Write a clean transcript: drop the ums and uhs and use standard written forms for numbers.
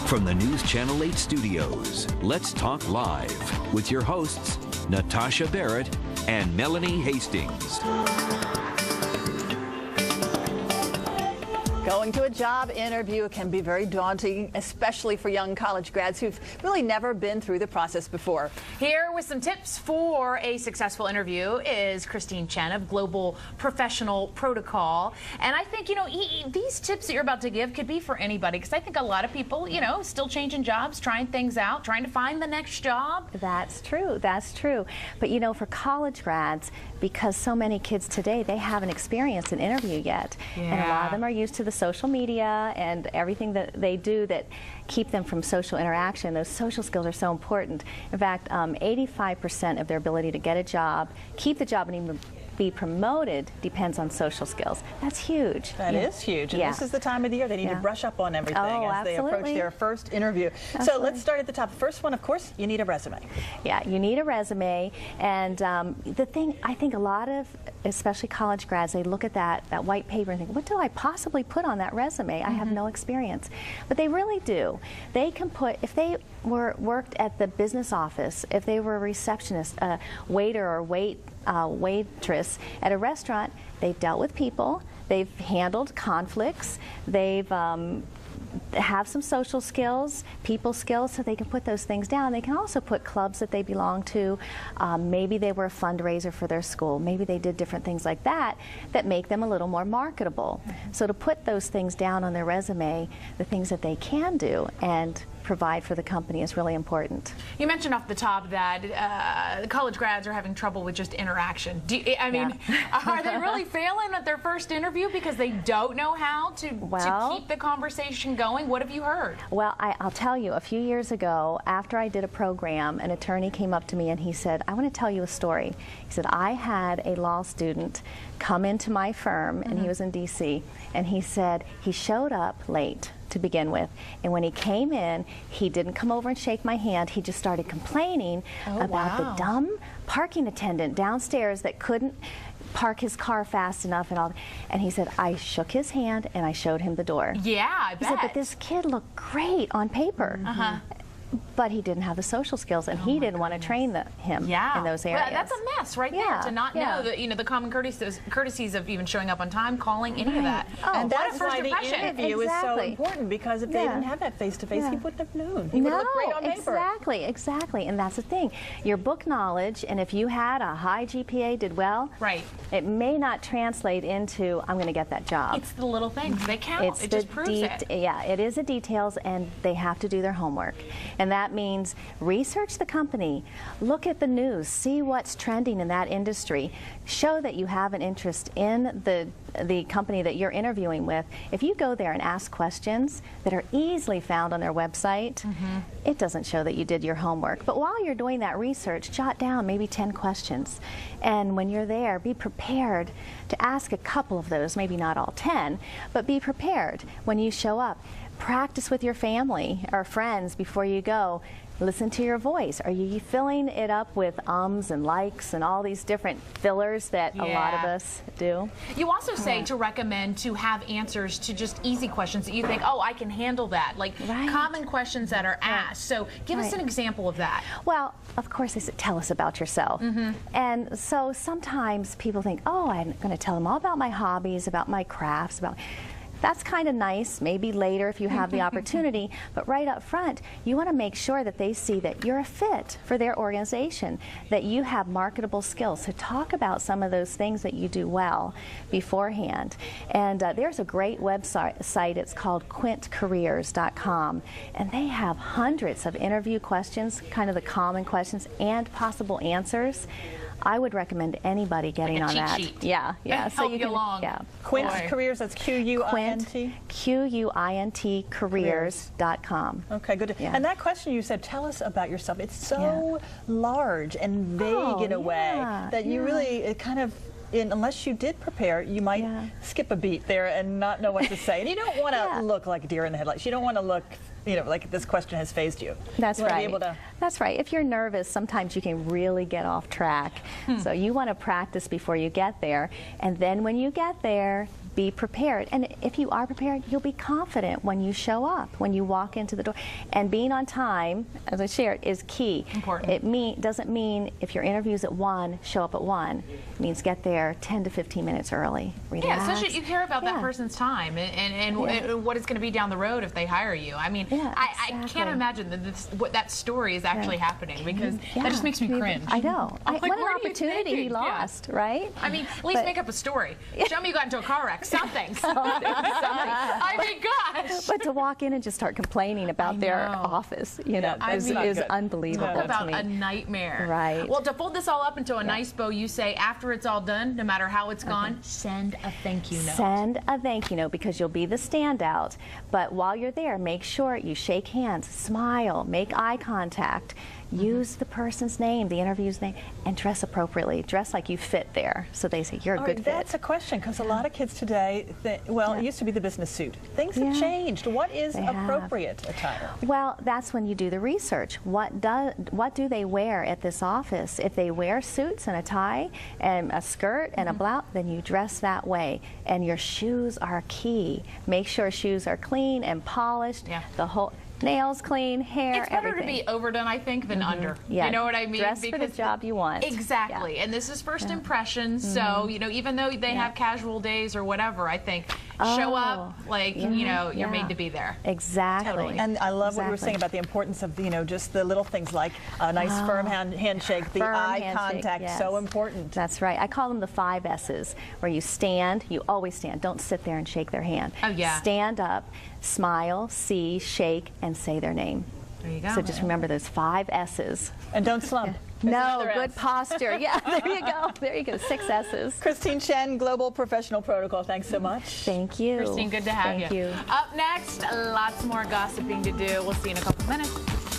From the News Channel 8 studios, let's talk live with your hosts, Natasha Barrett and Melanie Hastings. Going to a job interview can be very daunting, especially for young college grads who've really never been through the process before. Here with some tips for a successful interview is Christine Chen of Global Professional Protocol. And I think, these tips that you're about to give could be for anybody, because I think a lot of people, still changing jobs, trying things out, trying to find the next job. That's true. That's true. But, for college grads, because so many kids today, they haven't experienced an interview yet. Yeah. And a lot of them are used to the social media and everything that they do that keep them from social interaction. Those social skills are so important. In fact, 85% of their ability to get a job, keep the job, and even be promoted depends on social skills. That's huge. That is huge. And this is the time of the year they need to brush up on everything as they approach their first interview. So let's start at the top. The first one, of course, you need a resume. Yeah, you need a resume. And the thing, I think a lot of, especially college grads, they look at that white paper and think, what do I possibly put on that resume? I have no experience. But they really do. They can put, if they worked at the business office, if they were a receptionist, a waiter or waitress at a restaurant, they've dealt with people, they've handled conflicts, they've have some social skills, people skills, so they can put those things down. They can also put clubs that they belong to. Maybe they were a fundraiser for their school. Maybe they did different things like that that make them a little more marketable. So to put those things down on their resume, the things that they can do and provide for the company is really important. You mentioned off the top that college grads are having trouble with just interaction. Are they really failing at their first interview because they don't know how to keep the conversation going? What have you heard? Well, I'll tell you, a few years ago, after I did a program, an attorney came up to me and he said, I want to tell you a story. He said, I had a law student come into my firm, and he was in D.C., and he said he showed up late to begin with, and when he came in, he didn't come over and shake my hand. He just started complaining about the dumb parking attendant downstairs that couldn't park his car fast enough and all. And he said, I shook his hand and I showed him the door. Yeah, I bet. He said, but this kid looked great on paper. But he didn't have the social skills, and he didn't want to train him in those areas. Well, that's a mess right there, to not know the common courtesies of even showing up on time, calling, any of that. And that's why the interview is so important, because if they didn't have that face-to-face, he wouldn't have known. He would have looked great on paper. Exactly. And that's the thing. Your book knowledge, and if you had a high GPA, did well, it may not translate into, I'm going to get that job. It's the little things. They count. It just proves it. Yeah, it is the details, and they have to do their homework. And that means research the company, look at the news, see what's trending in that industry, show that you have an interest in the company that you're interviewing with. If you go there and ask questions that are easily found on their website, it doesn't show that you did your homework. But while you're doing that research, jot down maybe 10 questions. And when you're there, be prepared to ask a couple of those, maybe not all 10, but be prepared when you show up. Practice with your family or friends before you go. Listen to your voice. Are you filling it up with ums and likes and all these different fillers that a lot of us do? You also say to recommend to have answers to just easy questions that you think, oh, I can handle that, like common questions that are asked. So give us an example of that. Well, of course, they said, tell us about yourself. And so sometimes people think, oh, I'm going to tell them all about my hobbies, about my crafts, about... That's kind of nice, maybe later if you have the opportunity, but right up front, you want to make sure that they see that you're a fit for their organization, that you have marketable skills. So talk about some of those things that you do well beforehand. And there's a great website, it's called quintcareers.com, and they have hundreds of interview questions, kind of the common questions and possible answers. I would recommend anybody getting on that. Sheet. Yeah. So you can along. Quint Careers, that's Q-U-I-N-T? Q-U-I-N-T careers.com. Okay, good. And that question you said, tell us about yourself. It's so large and vague in a way that you really, it kind of, unless you did prepare, you might skip a beat there and not know what to say. And you don't want to look like a deer in the headlights. You don't want to look like this question has phased you. That's you wanna right. Be able to... That's right. If you're nervous, sometimes you can really get off track. So you want to practice before you get there, and then when you get there, be prepared. And if you are prepared, you'll be confident when you show up, when you walk into the door. And being on time, as I shared, is key. Important. It doesn't mean if your interview's at 1, show up at 1. It means get there 10 to 15 minutes early. Relax. Yeah, especially you care about that person's time and what it's going to be down the road if they hire you. I mean, I can't imagine that that story is actually happening, because that just makes me cringe. I know. Like, what an what are you opportunity he thinking? lost, right? I mean, at least make up a story. Show me you got into a car wreck. Something. I mean, gosh. But to walk in and just start complaining about their office, is unbelievable. Talk about to me. a nightmare. Right. Well, to fold this all up into a nice bow, you say after it's all done, no matter how it's gone, send a thank you note. Send a thank you note, because you'll be the standout. But while you're there, make sure you shake hands, smile, make eye contact. Use the person's name, the interview's name, and dress appropriately. Dress like you fit there, so they say you're a good fit. That's a question, because a lot of kids today, it used to be the business suit. Things have changed. What is appropriate attire? Well, that's when you do the research. What do they wear at this office? If they wear suits and a tie and a skirt and a blouse, then you dress that way. And your shoes are key. Make sure shoes are clean and polished. Yeah. The whole nails clean, hair, It's better everything. to be overdone, I think, than under. Yeah. You know what I mean? Dress for the job you want. Exactly. And this is first impressions, so, even though they have casual days or whatever, I think, show up like, you're made to be there. Exactly. Totally. And I love what you were saying about the importance of, just the little things like a nice firm handshake, the eye contact, so important. That's right. I call them the 5 S's, where you stand, you always stand. Don't sit there and shake their hand. Oh, yeah. Stand up, smile, see, shake, and say their name. There you go. So just remember those 5 S's. And don't slump. No, good posture. Yeah, there you go. There you go. 6 S's. Christine Chen, Global Professional Protocol. Thanks so much. Thank you. Christine, good to have you. Thank you. Up next, lots more gossiping to do. We'll see you in a couple minutes.